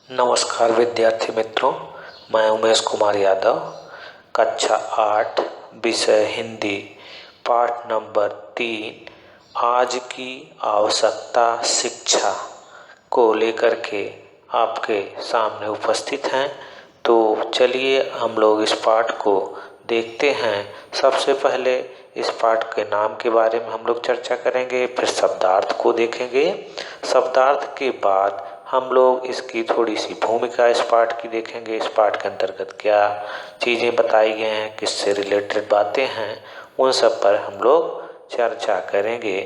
नमस्कार विद्यार्थी मित्रों, मैं उमेश कुमार यादव। कक्षा 8 विषय हिंदी, पाठ नंबर 3 आज की आवश्यकता शिक्षा को लेकर के आपके सामने उपस्थित हैं। तो चलिए हम लोग इस पाठ को देखते हैं। सबसे पहले इस पाठ के नाम के बारे में हम लोग चर्चा करेंगे, फिर शब्दार्थ को देखेंगे। शब्दार्थ के बाद हम लोग इसकी थोड़ी सी भूमिका इस पाठ की देखेंगे। इस पाठ के अंतर्गत क्या चीज़ें बताई गई हैं, किससे रिलेटेड बातें हैं, उन सब पर हम लोग चर्चा करेंगे।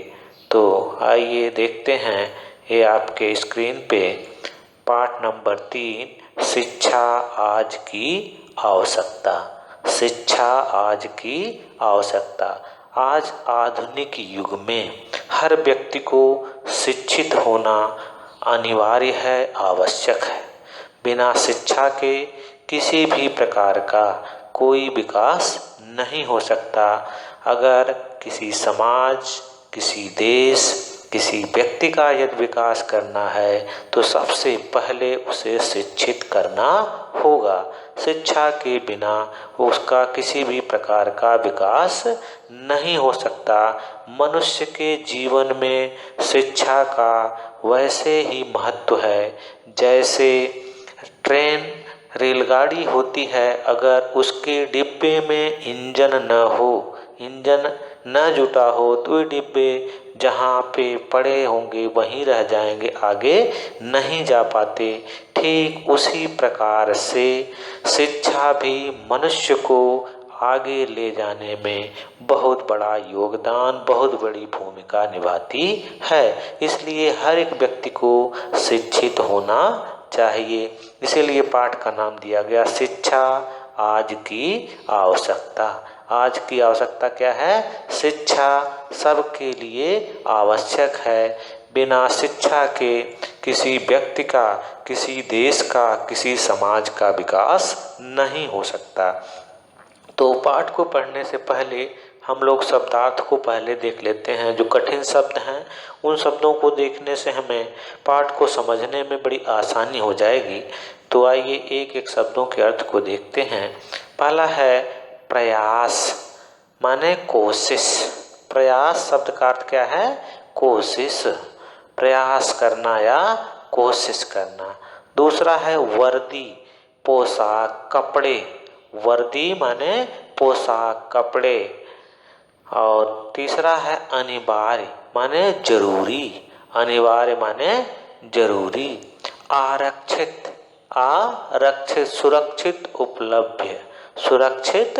तो आइए देखते हैं, ये आपके स्क्रीन पे पाठ नंबर 3 शिक्षा आज की आवश्यकता। शिक्षा आज की आवश्यकता। आज आधुनिक युग में हर व्यक्ति को शिक्षित होना अनिवार्य है, आवश्यक है। बिना शिक्षा के किसी भी प्रकार का कोई विकास नहीं हो सकता। अगर किसी समाज, किसी देश, किसी व्यक्ति का यदि विकास करना है तो सबसे पहले उसे शिक्षित करना होगा। शिक्षा के बिना उसका किसी भी प्रकार का विकास नहीं हो सकता। मनुष्य के जीवन में शिक्षा का वैसे ही महत्व है जैसे ट्रेन, रेलगाड़ी होती है। अगर उसके डिब्बे में इंजन न हो, इंजन न जुटा हो तो ये डिब्बे जहाँ पे पड़े होंगे वहीं रह जाएंगे, आगे नहीं जा पाते। ठीक उसी प्रकार से शिक्षा भी मनुष्य को आगे ले जाने में बहुत बड़ा योगदान, बहुत बड़ी भूमिका निभाती है। इसलिए हर एक व्यक्ति को शिक्षित होना चाहिए। इसीलिए पाठ का नाम दिया गया शिक्षा आज की आवश्यकता। आज की आवश्यकता क्या है? शिक्षा सबके लिए आवश्यक है। बिना शिक्षा के किसी व्यक्ति का, किसी देश का, किसी समाज का विकास नहीं हो सकता। तो पाठ को पढ़ने से पहले हम लोग शब्दार्थ को पहले देख लेते हैं। जो कठिन शब्द हैं उन शब्दों को देखने से हमें पाठ को समझने में बड़ी आसानी हो जाएगी। तो आइए एक एक शब्दों के अर्थ को देखते हैं। पहला है प्रयास, माने कोशिश। प्रयास शब्द का अर्थ क्या है? कोशिश, प्रयास करना या कोशिश करना। दूसरा है वर्दी, पोशाक, कपड़े। वर्दी माने पोशाक, कपड़े। और तीसरा है अनिवार्य, माने जरूरी। अनिवार्य माने जरूरी। आरक्षित, आरक्षित, सुरक्षित, उपलब्ध। सुरक्षित,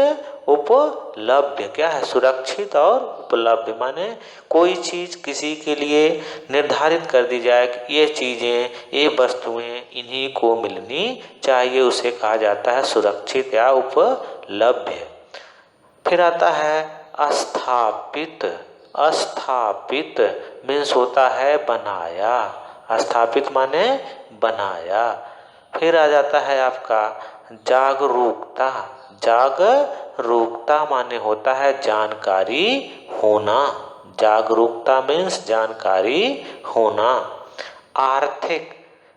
उपलब्ध। क्या है? सुरक्षित और उपलब्ध माने कोई चीज़ किसी के लिए निर्धारित कर दी जाए कि ये चीज़ें, ये वस्तुएं इन्हीं को मिलनी चाहिए, उसे कहा जाता है सुरक्षित या उपलब्ध। फिर आता है स्थापित। स्थापित मीन्स होता है बनाया। स्थापित माने बनाया। फिर आ जाता है आपका जागरूकता। जागरूकता माने होता है जानकारी होना। जागरूकता मीन्स जानकारी होना। आर्थिक,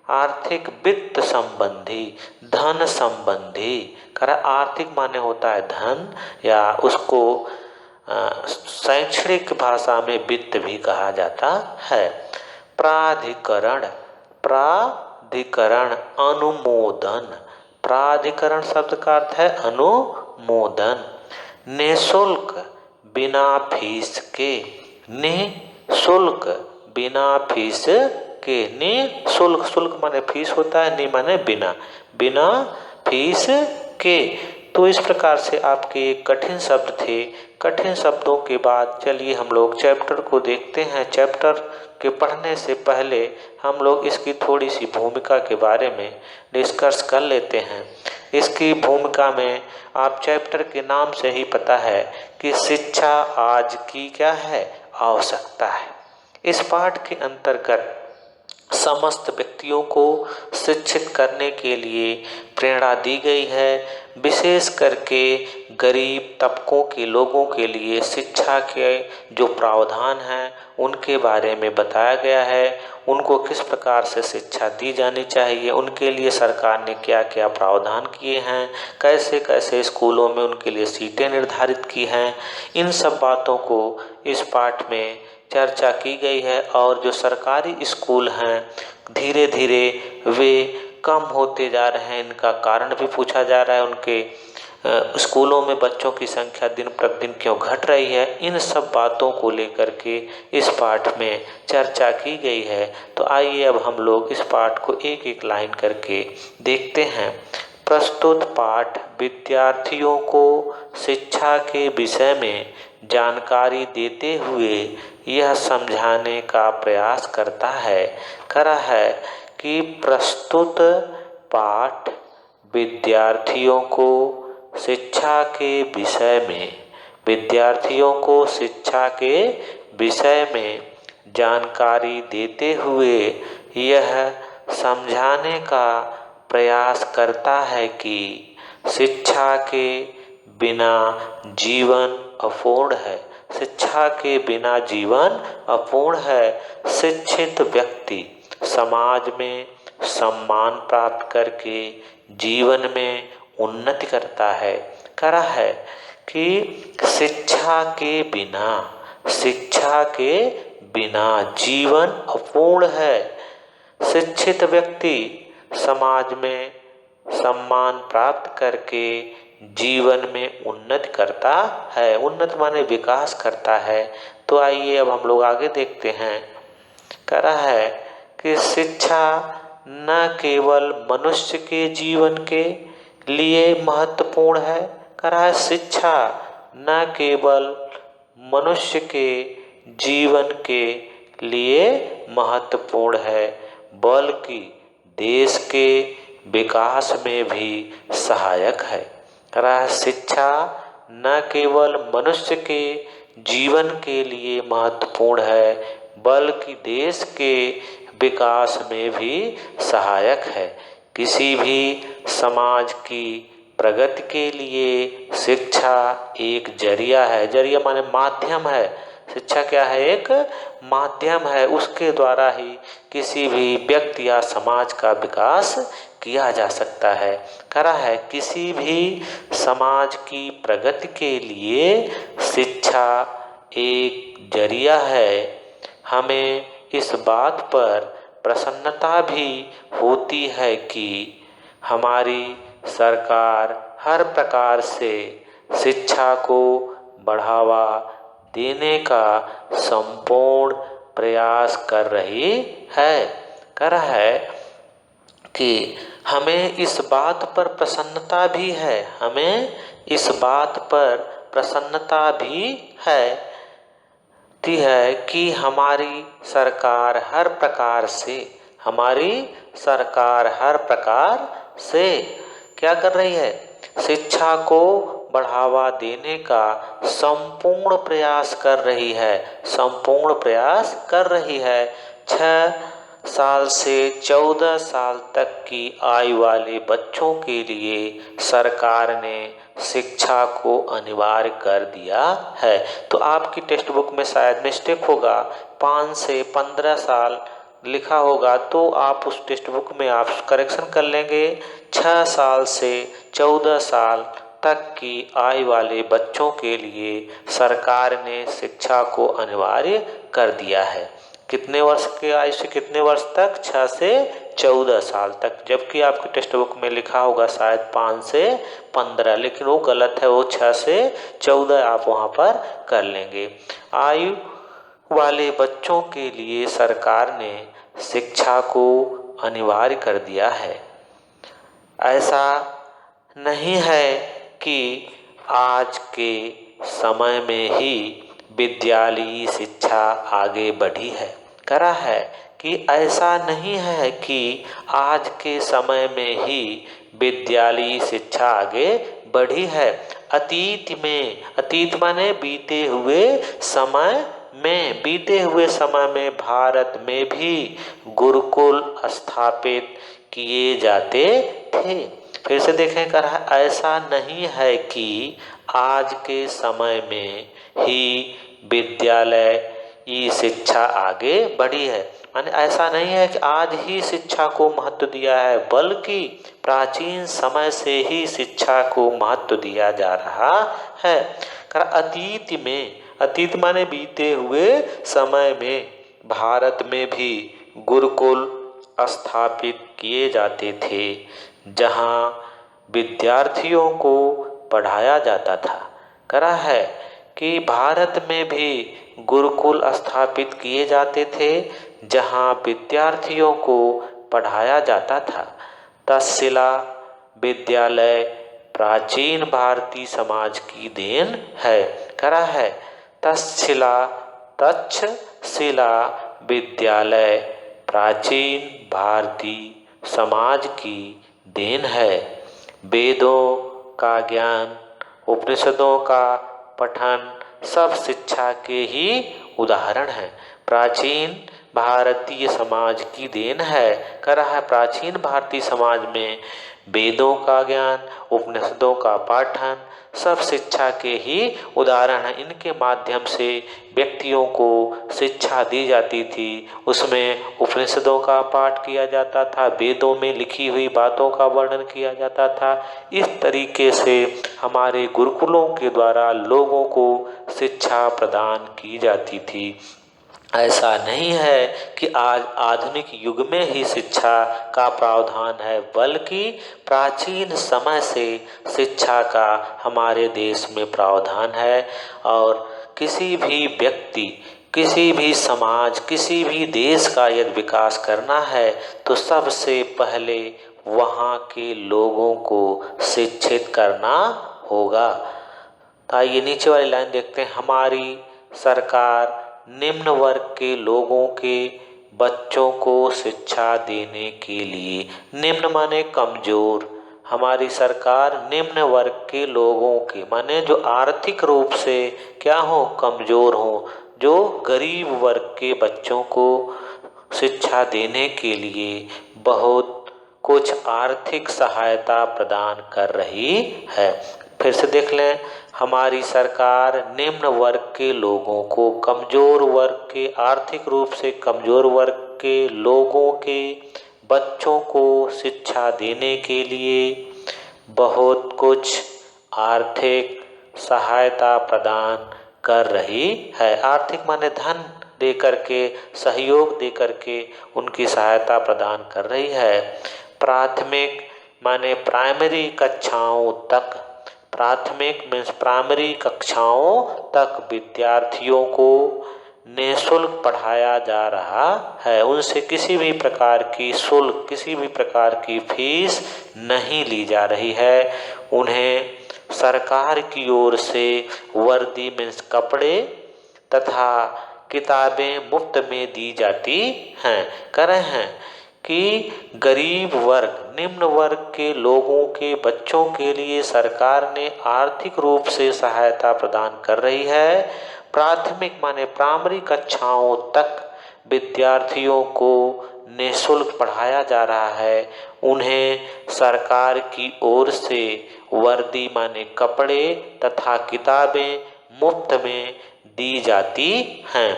आर्थिक वित्त संबंधी, धन संबंधी। आर्थिक माने होता है धन, या उसको शैक्षणिक भाषा में वित्त भी कहा जाता है। प्राधिकरण, प्राधिकरण, अनुमोदन। प्राधिकरण शब्द का अर्थ है अनुमोदन। निःशुल्क, बिना फीस के। निःशुल्क, बिना फीस के। निःशुल्क, शुल्क माने फीस होता है, नि माने बिना, बिना फीस के। तो इस प्रकार से आपके कठिन शब्द थे। कठिन शब्दों के बाद चलिए हम लोग चैप्टर को देखते हैं। चैप्टर के पढ़ने से पहले हम लोग इसकी थोड़ी सी भूमिका के बारे में डिस्कस कर लेते हैं। इसकी भूमिका में आप चैप्टर के नाम से ही पता है कि शिक्षा आज की क्या है? आवश्यकता है। इस पाठ के अंतर्गत समस्त व्यक्तियों को शिक्षित करने के लिए प्रेरणा दी गई है। विशेष करके गरीब तबकों के लोगों के लिए शिक्षा के जो प्रावधान हैं उनके बारे में बताया गया है। उनको किस प्रकार से शिक्षा दी जानी चाहिए, उनके लिए सरकार ने क्या क्या प्रावधान किए हैं, कैसे कैसे स्कूलों में उनके लिए सीटें निर्धारित की हैं, इन सब बातों को इस पाठ में चर्चा की गई है। और जो सरकारी स्कूल हैं धीरे धीरे वे कम होते जा रहे हैं, इनका कारण भी पूछा जा रहा है। उनके स्कूलों में बच्चों की संख्या दिन प्रतिदिन क्यों घट रही है, इन सब बातों को लेकर के इस पाठ में चर्चा की गई है। तो आइए अब हम लोग इस पाठ को एक एक लाइन करके देखते हैं। प्रस्तुत पाठ विद्यार्थियों को शिक्षा के विषय में जानकारी देते हुए यह समझाने का प्रयास करता है कि प्रस्तुत पाठ विद्यार्थियों को शिक्षा के विषय में जानकारी देते हुए यह समझाने का प्रयास करता है कि शिक्षा के बिना जीवन अपूर्ण है। शिक्षा के बिना जीवन अपूर्ण है। शिक्षित व्यक्ति समाज में सम्मान प्राप्त करके जीवन में उन्नति करता है। कि शिक्षा के बिना जीवन अपूर्ण है। शिक्षित व्यक्ति समाज में सम्मान प्राप्त करके जीवन में उन्नति करता है। उन्नति माने विकास करता है। तो आइए अब हम लोग आगे देखते हैं। कि शिक्षा न केवल मनुष्य के जीवन के लिए महत्वपूर्ण है। शिक्षा न केवल मनुष्य के जीवन के लिए महत्वपूर्ण है बल्कि देश के विकास में भी सहायक है। शिक्षा न केवल मनुष्य के जीवन के लिए महत्वपूर्ण है बल्कि देश के विकास में भी सहायक है। किसी भी समाज की प्रगति के लिए शिक्षा एक जरिया है। जरिया माने माध्यम है। शिक्षा क्या है? एक माध्यम है। उसके द्वारा ही किसी भी व्यक्ति या समाज का विकास किया जा सकता है। किसी भी समाज की प्रगति के लिए शिक्षा एक जरिया है। हमें इस बात पर प्रसन्नता भी होती है कि हमारी सरकार हर प्रकार से शिक्षा को बढ़ावा देने का संपूर्ण प्रयास कर रही है। कि हमें इस बात पर प्रसन्नता भी है कि हमारी सरकार हर प्रकार से क्या कर रही है? शिक्षा को बढ़ावा देने का संपूर्ण प्रयास कर रही है। 6 साल से 14 साल तक की आयु वाले बच्चों के लिए सरकार ने शिक्षा को अनिवार्य कर दिया है। तो आपकी टेक्स्ट बुक में शायद मिस्टेक होगा, 5 से 15 साल लिखा होगा, तो आप उस टेक्स्ट बुक में आप करेक्शन कर लेंगे। 6 साल से 14 साल तक की आयु वाले बच्चों के लिए सरकार ने शिक्षा को अनिवार्य कर दिया है। कितने वर्ष के आयु से कितने वर्ष तक? 6 से 14 साल तक। जबकि आपके टेक्स्ट बुक में लिखा होगा शायद 5 से 15, लेकिन वो गलत है। वो 6 से 14 आप वहाँ पर कर लेंगे। आयु वाले बच्चों के लिए सरकार ने शिक्षा को अनिवार्य कर दिया है। ऐसा नहीं है कि आज के समय में ही विद्यालयी शिक्षा आगे बढ़ी है। कि ऐसा नहीं है कि आज के समय में ही विद्यालयी शिक्षा आगे बढ़ी है। अतीत माने बीते हुए समय में बीते हुए समय में भारत में भी गुरुकुल स्थापित किए जाते थे। फिर से देखें कर ऐसा नहीं है कि आज के समय में ही विद्यालय की शिक्षा आगे बढ़ी है। माने ऐसा नहीं है कि आज ही शिक्षा को महत्व दिया है, बल्कि प्राचीन समय से ही शिक्षा को महत्व दिया जा रहा है। अतीत माने बीते हुए समय में भारत में भी गुरुकुल स्थापित किए जाते थे, जहाँ विद्यार्थियों को पढ़ाया जाता था। करा है कि भारत में भी गुरुकुल स्थापित किए जाते थे, जहाँ विद्यार्थियों को पढ़ाया जाता था। तक्षशिला विद्यालय प्राचीन भारतीय समाज की देन है। करा है तक्षशिला विद्यालय प्राचीन भारतीय समाज की देन है। वेदों का ज्ञान, उपनिषदों का पठन सब शिक्षा के ही उदाहरण हैं। प्राचीन भारतीय समाज की देन है। करा है प्राचीन भारतीय समाज में वेदों का ज्ञान, उपनिषदों का पाठन सब शिक्षा के ही उदाहरण हैं। इनके माध्यम से व्यक्तियों को शिक्षा दी जाती थी। उसमें उपनिषदों का पाठ किया जाता था, वेदों में लिखी हुई बातों का वर्णन किया जाता था। इस तरीके से हमारे गुरुकुलों के द्वारा लोगों को शिक्षा प्रदान की जाती थी। ऐसा नहीं है कि आज आधुनिक युग में ही शिक्षा का प्रावधान है, बल्कि प्राचीन समय से शिक्षा का हमारे देश में प्रावधान है। और किसी भी व्यक्ति, किसी भी समाज, किसी भी देश का यदि विकास करना है तो सबसे पहले वहाँ के लोगों को शिक्षित करना होगा। तो आइए नीचे वाली लाइन देखते हैं। हमारी सरकार निम्न वर्ग के लोगों के बच्चों को शिक्षा देने के लिए, निम्न माने कमजोर, हमारी सरकार निम्न वर्ग के लोगों के माने जो आर्थिक रूप से क्या हो, कमजोर हो, जो गरीब वर्ग के बच्चों को शिक्षा देने के लिए बहुत कुछ आर्थिक सहायता प्रदान कर रही है। फिर से देख लें, हमारी सरकार निम्न वर्ग के लोगों को, कमजोर वर्ग के, आर्थिक रूप से कमजोर वर्ग के लोगों के बच्चों को शिक्षा देने के लिए बहुत कुछ आर्थिक सहायता प्रदान कर रही है। आर्थिक माने धन दे करके, सहयोग दे करके उनकी सहायता प्रदान कर रही है। प्राथमिक माने प्राइमरी कक्षाओं तक, प्राथमिक मीन्स प्राइमरी कक्षाओं तक विद्यार्थियों को निःशुल्क पढ़ाया जा रहा है। उनसे किसी भी प्रकार की शुल्क, किसी भी प्रकार की फीस नहीं ली जा रही है। उन्हें सरकार की ओर से वर्दी मीन्स कपड़े तथा किताबें मुफ्त में दी जाती हैं। कर रहे हैं कि गरीब वर्ग, निम्न वर्ग के लोगों के बच्चों के लिए सरकार ने आर्थिक रूप से सहायता प्रदान कर रही है। प्राथमिक माने प्राइमरी कक्षाओं तक विद्यार्थियों को निःशुल्क पढ़ाया जा रहा है। उन्हें सरकार की ओर से वर्दी माने कपड़े तथा किताबें मुफ्त में दी जाती हैं।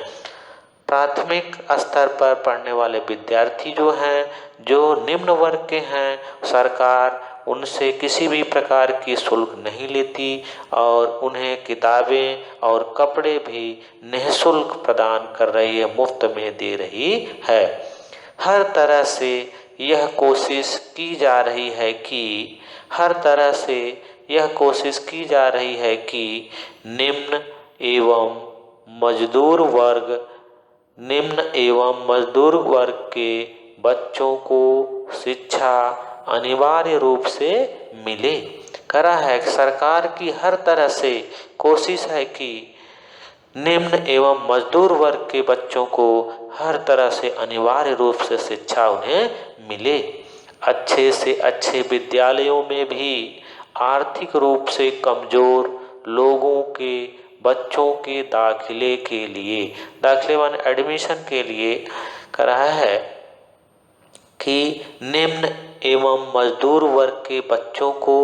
प्राथमिक स्तर पर पढ़ने वाले विद्यार्थी जो हैं, जो निम्न वर्ग के हैं, सरकार उनसे किसी भी प्रकार की शुल्क नहीं लेती और उन्हें किताबें और कपड़े भी निःशुल्क प्रदान कर रही है, मुफ्त में दे रही है। हर तरह से यह कोशिश की जा रही है कि, हर तरह से यह कोशिश की जा रही है कि निम्न एवं मजदूर वर्ग के बच्चों को शिक्षा अनिवार्य रूप से मिले। करा है कि सरकार की हर तरह से कोशिश है कि निम्न एवं मजदूर वर्ग के बच्चों को हर तरह से अनिवार्य रूप से शिक्षा उन्हें मिले। अच्छे से अच्छे विद्यालयों में भी आर्थिक रूप से कमजोर लोगों के बच्चों के दाखिले के लिए, दाखिले माने एडमिशन के लिए करा है कि निम्न एवं मजदूर वर्ग के बच्चों को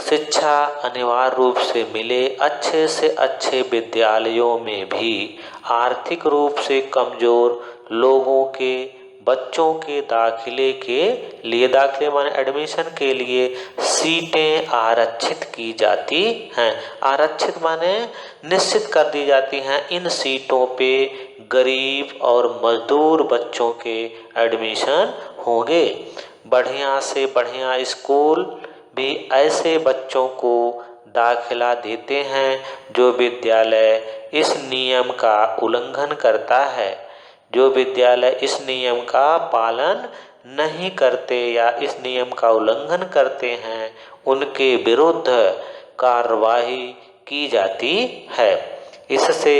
शिक्षा अनिवार्य रूप से मिले। अच्छे से अच्छे विद्यालयों में भी आर्थिक रूप से कमजोर लोगों के बच्चों के दाखिले के लिए, दाखिले माने एडमिशन के लिए सीटें आरक्षित की जाती हैं। आरक्षित माने निश्चित कर दी जाती हैं। इन सीटों पे गरीब और मजदूर बच्चों के एडमिशन होंगे। बढ़िया से बढ़िया स्कूल भी ऐसे बच्चों को दाखिला देते हैं जो विद्यालय इस नियम का उल्लंघन करता है। जो विद्यालय इस नियम का पालन नहीं करते या इस नियम का उल्लंघन करते हैं उनके विरुद्ध कार्रवाई की जाती है। इससे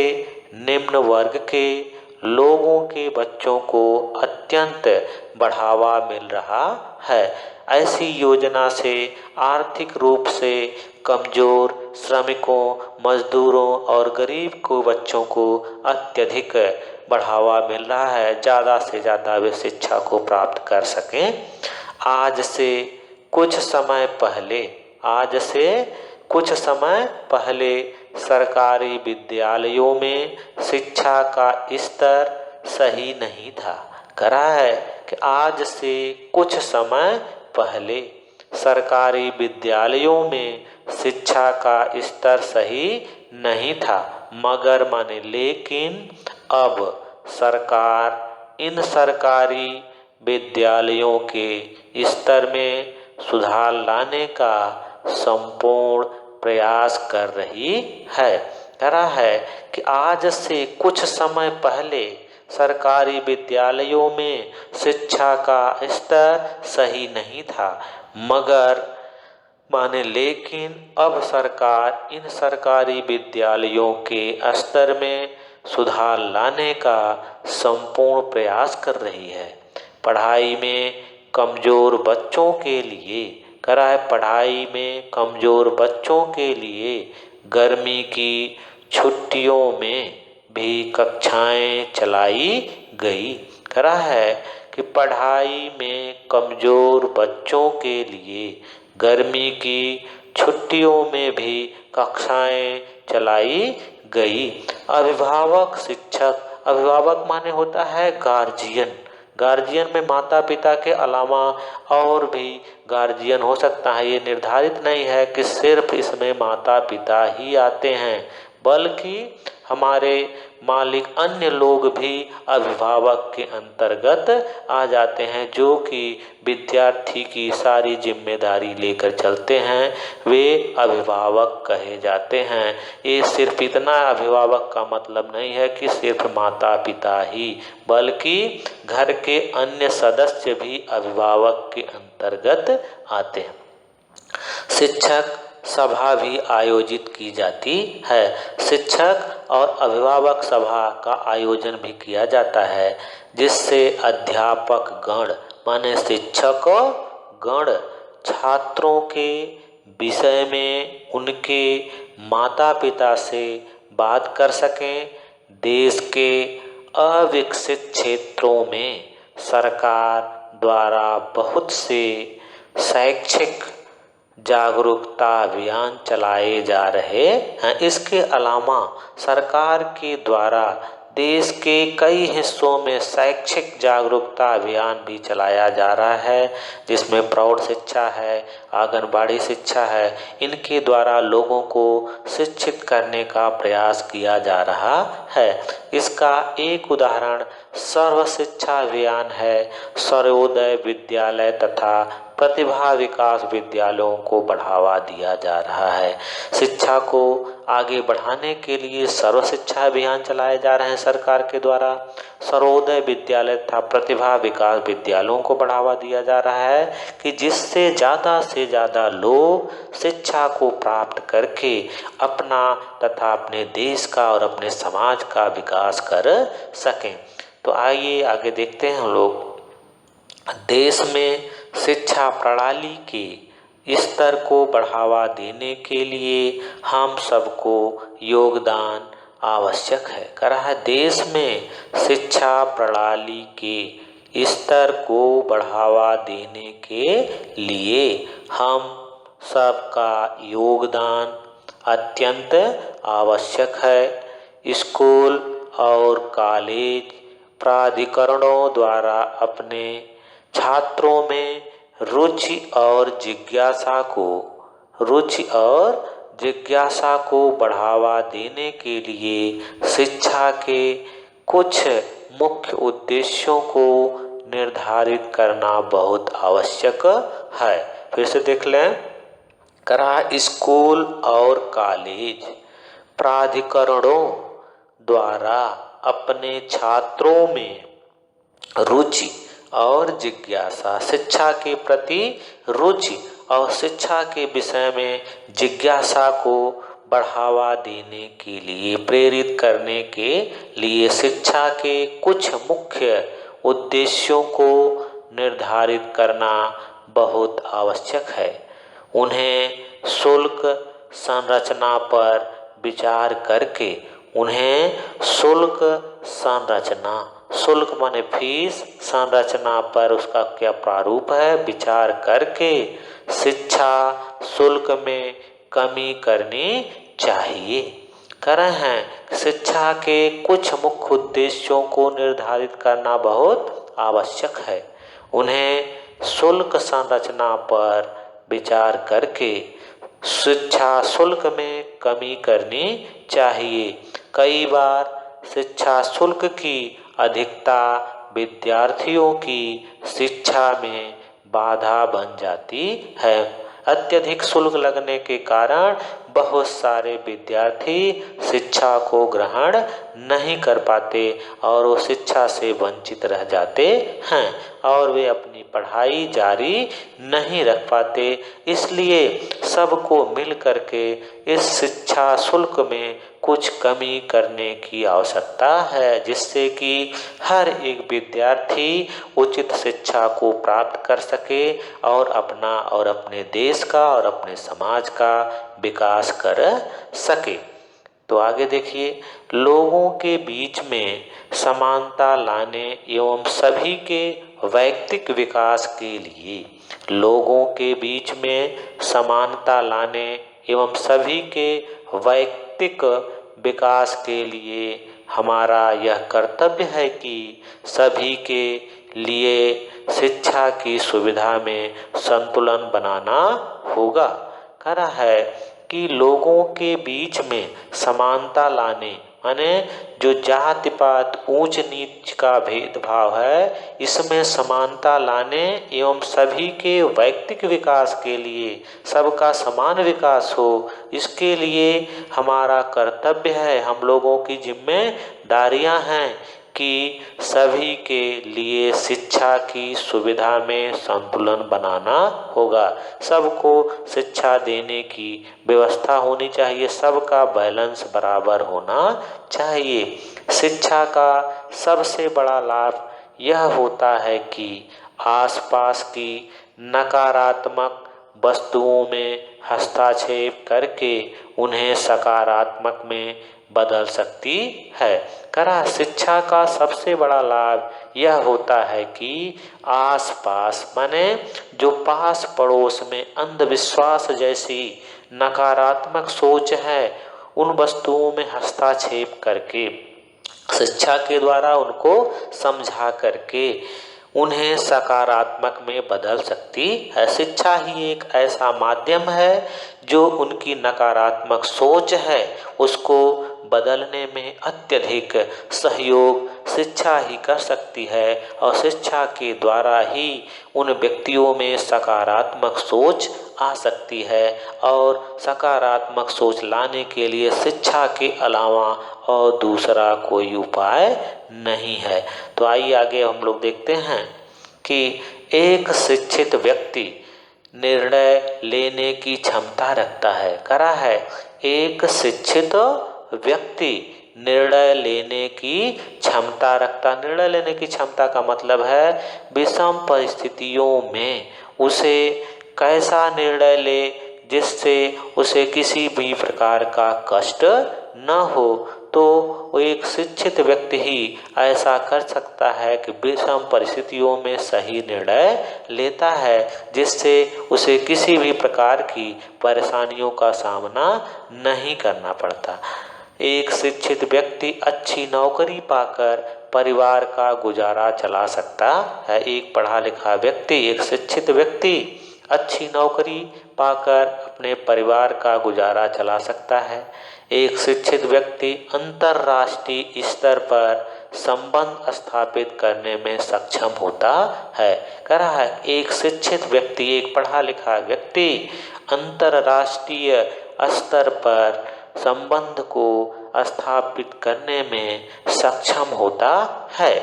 निम्न वर्ग के लोगों के बच्चों को अत्यंत बढ़ावा मिल रहा है। ऐसी योजना से आर्थिक रूप से कमजोर श्रमिकों, मजदूरों और गरीब को बच्चों को अत्यधिक बढ़ावा मिल रहा है। ज़्यादा से ज़्यादा वे शिक्षा को प्राप्त कर सकें। आज से कुछ समय पहले सरकारी विद्यालयों में शिक्षा का स्तर सही नहीं था। करा है कि आज से कुछ समय पहले सरकारी विद्यालयों में शिक्षा का स्तर सही नहीं था, मगर माने लेकिन अब सरकार इन सरकारी विद्यालयों के स्तर में सुधार लाने का संपूर्ण प्रयास कर रही है। करा है कि आज से कुछ समय पहले सरकारी विद्यालयों में शिक्षा का स्तर सही नहीं था, मगर माने लेकिन अब सरकार इन सरकारी विद्यालयों के स्तर में सुधार लाने का संपूर्ण प्रयास कर रही है। पढ़ाई में कमजोर बच्चों के लिए करा है, पढ़ाई में कमजोर बच्चों के लिए गर्मी की छुट्टियों में भी कक्षाएं चलाई गई। करा है कि पढ़ाई में कमजोर बच्चों के लिए गर्मी की छुट्टियों में भी कक्षाएं चलाई गई। अभिभावक शिक्षक, अभिभावक माने होता है गार्जियन। गार्जियन में माता पिता के अलावा और भी गार्जियन हो सकता है। ये निर्धारित नहीं है कि सिर्फ इसमें माता पिता ही आते हैं, बल्कि हमारे मालिक अन्य लोग भी अभिभावक के अंतर्गत आ जाते हैं, जो कि विद्यार्थी की सारी जिम्मेदारी लेकर चलते हैं। वे अभिभावक कहे जाते हैं। ये सिर्फ इतना अभिभावक का मतलब नहीं है कि सिर्फ माता पिता ही, बल्कि घर के अन्य सदस्य भी अभिभावक के अंतर्गत आते हैं। शिक्षक सभा भी आयोजित की जाती है। शिक्षक और अभिभावक सभा का आयोजन भी किया जाता है, जिससे अध्यापक गण माने शिक्षक गण छात्रों के विषय में उनके माता पिता से बात कर सकें। देश के अविकसित क्षेत्रों में सरकार द्वारा बहुत से शैक्षिक जागरूकता अभियान चलाए जा रहे हैं। इसके अलावा सरकार के द्वारा देश के कई हिस्सों में शैक्षिक जागरूकता अभियान भी चलाया जा रहा है, जिसमें प्रौढ़ शिक्षा है, आंगनबाड़ी शिक्षा है। इनके द्वारा लोगों को शिक्षित करने का प्रयास किया जा रहा है। इसका एक उदाहरण सर्व शिक्षा अभियान है। सर्वोदय विद्यालय तथा प्रतिभा विकास विद्यालयों को बढ़ावा दिया जा रहा है। शिक्षा को आगे बढ़ाने के लिए सर्व शिक्षा अभियान चलाए जा रहे हैं सरकार के द्वारा। सर्वोदय विद्यालय तथा प्रतिभा विकास विद्यालयों को बढ़ावा दिया जा रहा है कि जिससे ज़्यादा से ज़्यादा लोग शिक्षा को प्राप्त करके अपना तथा अपने देश का और अपने समाज का विकास कर सकें। तो आइए आगे देखते हैं हम लोग। देश में शिक्षा प्रणाली के स्तर को बढ़ावा देने के लिए हम सबको योगदान आवश्यक है। कह रहा है देश में शिक्षा प्रणाली के स्तर को बढ़ावा देने के लिए हम सबका योगदान अत्यंत आवश्यक है। स्कूल और कॉलेज प्राधिकरणों द्वारा अपने छात्रों में रुचि और जिज्ञासा को बढ़ावा देने के लिए शिक्षा के कुछ मुख्य उद्देश्यों को निर्धारित करना बहुत आवश्यक है। फिर से देख लें, करा स्कूल और कॉलेज प्राधिकरणों द्वारा अपने छात्रों में रुचि और जिज्ञासा, शिक्षा के प्रति रुचि और शिक्षा के विषय में जिज्ञासा को बढ़ावा देने के लिए, प्रेरित करने के लिए शिक्षा के कुछ मुख्य उद्देश्यों को निर्धारित करना बहुत आवश्यक है। उन्हें शुल्क संरचना पर विचार करके, शुल्क माने फीस, संरचना पर उसका क्या प्रारूप है, विचार करके शिक्षा शुल्क में कमी करनी चाहिए। कह रहे हैं शिक्षा के कुछ मुख्य उद्देश्यों को निर्धारित करना बहुत आवश्यक है। उन्हें शुल्क संरचना पर विचार करके शिक्षा शुल्क में कमी करनी चाहिए। कई बार शिक्षा शुल्क की अधिकता विद्यार्थियों की शिक्षा में बाधा बन जाती है। अत्यधिक शुल्क लगने के कारण बहुत सारे विद्यार्थी शिक्षा को ग्रहण नहीं कर पाते और वो शिक्षा से वंचित रह जाते हैं और वे अपनी पढ़ाई जारी नहीं रख पाते। इसलिए सबको मिल करके इस शिक्षा शुल्क में कुछ कमी करने की आवश्यकता है, जिससे कि हर एक विद्यार्थी उचित शिक्षा को प्राप्त कर सके और अपना और अपने देश का और अपने समाज का विकास कर सके। तो आगे देखिए, लोगों के बीच में समानता लाने एवं सभी के वैयक्तिक विकास के लिए, लोगों के बीच में समानता लाने एवं सभी के वैयक्तिक विकास के लिए हमारा यह कर्तव्य है कि सभी के लिए शिक्षा की सुविधा में संतुलन बनाना होगा। कह रहा है कि लोगों के बीच में समानता लाने माने जो जाति पात ऊंच नीच का भेदभाव है, इसमें समानता लाने एवं सभी के वैयक्तिक विकास के लिए, सबका समान विकास हो, इसके लिए हमारा कर्तव्य है, हम लोगों की जिम्मेदारियां हैं कि सभी के लिए शिक्षा की सुविधा में संतुलन बनाना होगा। सबको शिक्षा देने की व्यवस्था होनी चाहिए, सबका बैलेंस बराबर होना चाहिए। शिक्षा का सबसे बड़ा लाभ यह होता है कि आसपास की नकारात्मक वस्तुओं में हस्तक्षेप करके उन्हें सकारात्मक में बदल सकती है। करा शिक्षा का सबसे बड़ा लाभ यह होता है कि आसपास माने जो पास पड़ोस में अंधविश्वास जैसी नकारात्मक सोच है, उन वस्तुओं में हस्तक्षेप करके शिक्षा के द्वारा उनको समझा करके उन्हें सकारात्मक में बदल सकती है। शिक्षा ही एक ऐसा माध्यम है जो उनकी नकारात्मक सोच है उसको बदलने में अत्यधिक सहयोग शिक्षा ही कर सकती है और शिक्षा के द्वारा ही उन व्यक्तियों में सकारात्मक सोच आ सकती है और सकारात्मक सोच लाने के लिए शिक्षा के अलावा और दूसरा कोई उपाय नहीं है। तो आइए आगे हम लोग देखते हैं कि एक शिक्षित व्यक्ति निर्णय लेने की क्षमता रखता है। करा है एक शिक्षित व्यक्ति निर्णय लेने की क्षमता रखता। निर्णय लेने की क्षमता का मतलब है विषम परिस्थितियों में उसे कैसा निर्णय ले जिससे उसे किसी भी प्रकार का कष्ट न हो। तो वो एक शिक्षित व्यक्ति ही ऐसा कर सकता है कि विषम परिस्थितियों में सही निर्णय लेता है, जिससे उसे किसी भी प्रकार की परेशानियों का सामना नहीं करना पड़ता। एक शिक्षित व्यक्ति अच्छी नौकरी पाकर परिवार का गुजारा चला सकता है। एक पढ़ा लिखा व्यक्ति, एक शिक्षित व्यक्ति अच्छी नौकरी पाकर अपने परिवार का गुजारा चला सकता है। एक शिक्षित व्यक्ति अंतर्राष्ट्रीय स्तर पर संबंध स्थापित करने में सक्षम होता है। कह रहा है एक शिक्षित व्यक्ति, एक पढ़ा लिखा व्यक्ति अंतर्राष्ट्रीय स्तर पर संबंध को स्थापित करने में सक्षम होता है।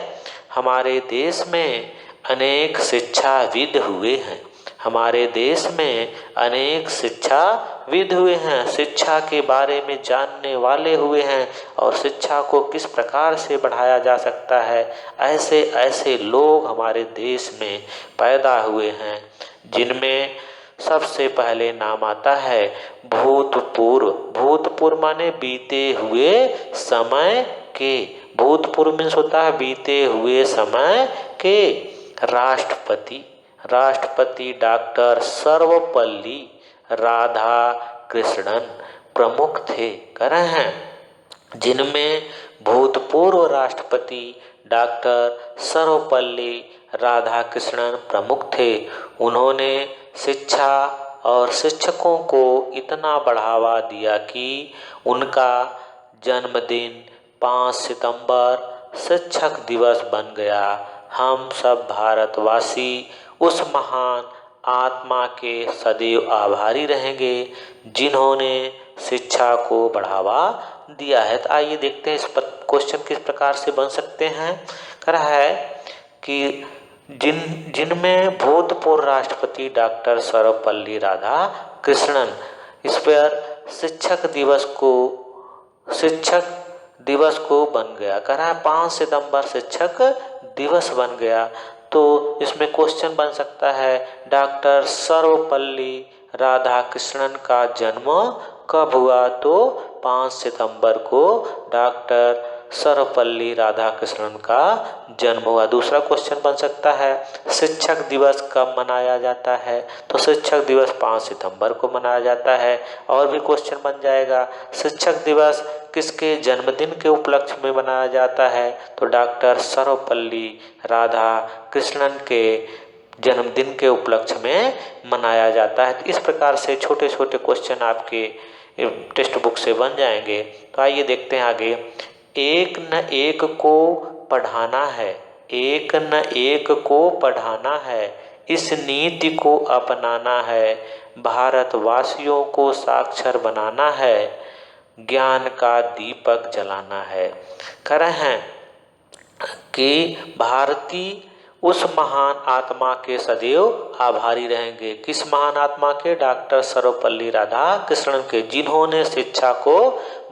हमारे देश में अनेक शिक्षाविद हुए हैं। हमारे देश में अनेक शिक्षाविद हुए हैं, शिक्षा के बारे में जानने वाले हुए हैं और शिक्षा को किस प्रकार से बढ़ाया जा सकता है, ऐसे ऐसे लोग हमारे देश में पैदा हुए हैं, जिनमें सबसे पहले नाम आता है भूतपूर्व। भूतपूर्व माने बीते हुए समय के। भूतपूर्व मीन्स होता है बीते हुए समय के। राष्ट्रपति, राष्ट्रपति डॉक्टर सर्वपल्ली राधाकृष्णन प्रमुख थे। कह रहे हैं जिनमें भूतपूर्व राष्ट्रपति डॉक्टर सर्वपल्ली राधाकृष्णन प्रमुख थे। उन्होंने शिक्षा और शिक्षकों को इतना बढ़ावा दिया कि उनका जन्मदिन 5 सितंबर शिक्षक दिवस बन गया। हम सब भारतवासी उस महान आत्मा के सदैव आभारी रहेंगे जिन्होंने शिक्षा को बढ़ावा दिया है। तो आइए देखते हैं इस पर क्वेश्चन किस प्रकार से बन सकते हैं। कह रहा है कि जिनमें भूतपूर्व राष्ट्रपति डॉक्टर सर्वपल्ली राधाकृष्णन, इस पर शिक्षक दिवस को बन गया। कह रहा है 5 सितंबर शिक्षक दिवस बन गया। तो इसमें क्वेश्चन बन सकता है डॉक्टर सर्वपल्ली राधाकृष्णन का जन्म कब हुआ। तो 5 सितंबर को डॉक्टर सर्वपल्ली राधाकृष्णन का जन्म हुआ। दूसरा क्वेश्चन बन सकता है शिक्षक दिवस कब मनाया जाता है। तो शिक्षक दिवस 5 सितंबर को मनाया जाता है। और भी क्वेश्चन बन जाएगा शिक्षक दिवस किसके जन्मदिन के उपलक्ष्य में मनाया जाता है। तो डॉक्टर सर्वपल्ली राधाकृष्णन के जन्मदिन के उपलक्ष्य में मनाया जाता है। इस प्रकार से छोटे छोटे क्वेश्चन आपके टेक्स्ट बुक से बन जाएंगे। तो आइए देखते हैं आगे। एक न एक को पढ़ाना है, एक न एक को पढ़ाना है, इस नीति को अपनाना है, भारतवासियों को साक्षर बनाना है, ज्ञान का दीपक जलाना है। कह रहे हैं कि भारतीय उस महान आत्मा के सदैव आभारी रहेंगे। किस महान आत्मा के? डॉक्टर सर्वपल्ली राधाकृष्णन के, जिन्होंने शिक्षा को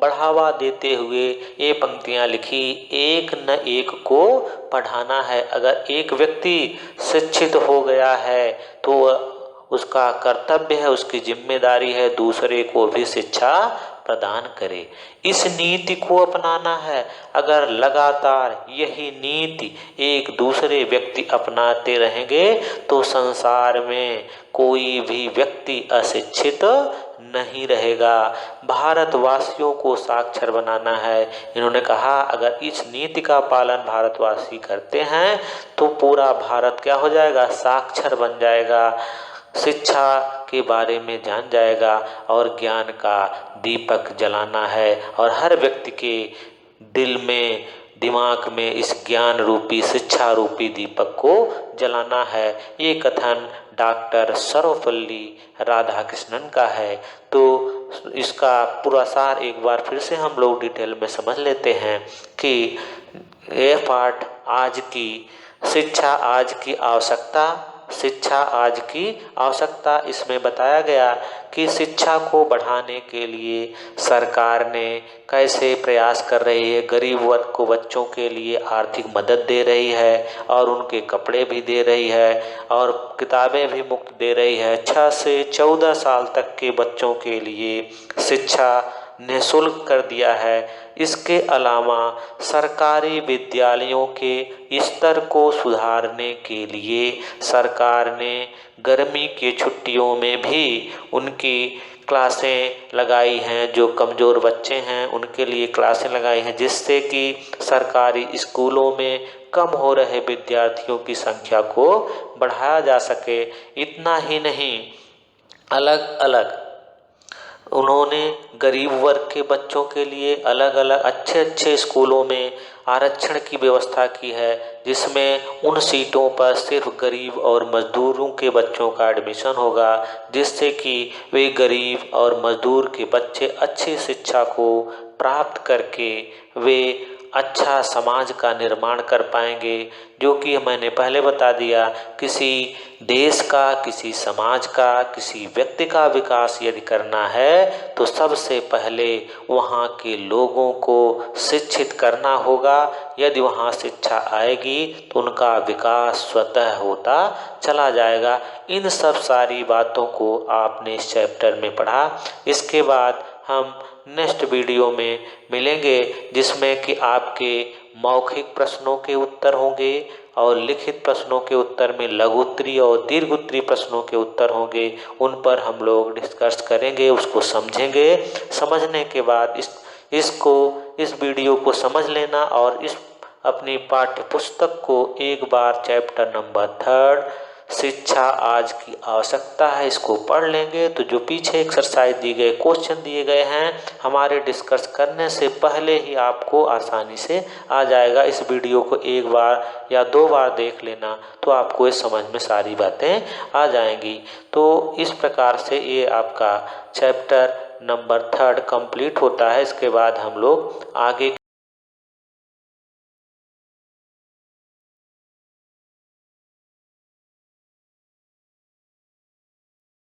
बढ़ावा देते हुए ये पंक्तियां लिखी, एक न एक को पढ़ाना है। अगर एक व्यक्ति शिक्षित हो गया है तो उसका कर्तव्य है, उसकी जिम्मेदारी है दूसरे को भी शिक्षा प्रदान करे। इस नीति को अपनाना है। अगर लगातार यही नीति एक दूसरे व्यक्ति अपनाते रहेंगे तो संसार में कोई भी व्यक्ति अशिक्षित नहीं रहेगा। भारतवासियों को साक्षर बनाना है। इन्होंने कहा अगर इस नीति का पालन भारतवासी करते हैं तो पूरा भारत क्या हो जाएगा? साक्षर बन जाएगा, शिक्षा के बारे में जान जाएगा और ज्ञान का दीपक जलाना है और हर व्यक्ति के दिल में, दिमाग में इस ज्ञान रूपी, शिक्षा रूपी दीपक को जलाना है। ये कथन डॉक्टर सर्वपल्ली राधाकृष्णन का है। तो इसका पूरा सार एक बार फिर से हम लोग डिटेल में समझ लेते हैं कि यह पाठ आज की शिक्षा, आज की आवश्यकता शिक्षा आज की आवश्यकता। इसमें बताया गया कि शिक्षा को बढ़ाने के लिए सरकार ने कैसे प्रयास कर रही है, गरीब वर्ग को बच्चों के लिए आर्थिक मदद दे रही है और उनके कपड़े भी दे रही है और किताबें भी मुफ्त दे रही है। 6 से 14 साल तक के बच्चों के लिए शिक्षा निःशुल्क कर दिया है। इसके अलावा सरकारी विद्यालयों के स्तर को सुधारने के लिए सरकार ने गर्मी की छुट्टियों में भी उनकी क्लासें लगाई हैं। जो कमज़ोर बच्चे हैं उनके लिए क्लासें लगाई हैं, जिससे कि सरकारी स्कूलों में कम हो रहे विद्यार्थियों की संख्या को बढ़ाया जा सके। इतना ही नहीं, अलग अलग उन्होंने गरीब वर्ग के बच्चों के लिए अलग अलग अच्छे स्कूलों में आरक्षण की व्यवस्था की है, जिसमें उन सीटों पर सिर्फ गरीब और मजदूरों के बच्चों का एडमिशन होगा, जिससे कि वे गरीब और मजदूर के बच्चे अच्छी शिक्षा को प्राप्त करके वे अच्छा समाज का निर्माण कर पाएंगे। जो कि मैंने पहले बता दिया, किसी देश का, किसी समाज का, किसी व्यक्ति का विकास यदि करना है तो सबसे पहले वहाँ के लोगों को शिक्षित करना होगा। यदि वहाँ शिक्षा आएगी तो उनका विकास स्वतः होता चला जाएगा। इन सब सारी बातों को आपने इस चैप्टर में पढ़ा। इसके बाद हम नेक्स्ट वीडियो में मिलेंगे, जिसमें कि आपके मौखिक प्रश्नों के उत्तर होंगे और लिखित प्रश्नों के उत्तर में लघुत्तरीय और दीर्घोत्तरीय प्रश्नों के उत्तर होंगे। उन पर हम लोग डिस्कस करेंगे, उसको समझेंगे। समझने के बाद इस वीडियो को समझ लेना और इस अपनी पाठ्य पुस्तक को एक बार चैप्टर नंबर 3 शिक्षा आज की आवश्यकता है, इसको पढ़ लेंगे तो जो पीछे एक्सरसाइज दी गए, क्वेश्चन दिए गए हैं, हमारे डिस्कस करने से पहले ही आपको आसानी से आ जाएगा। इस वीडियो को एक बार या 2 बार देख लेना तो आपको इस समझ में सारी बातें आ जाएंगी। तो इस प्रकार से ये आपका चैप्टर नंबर 3 कंप्लीट होता है। इसके बाद हम लोग आगे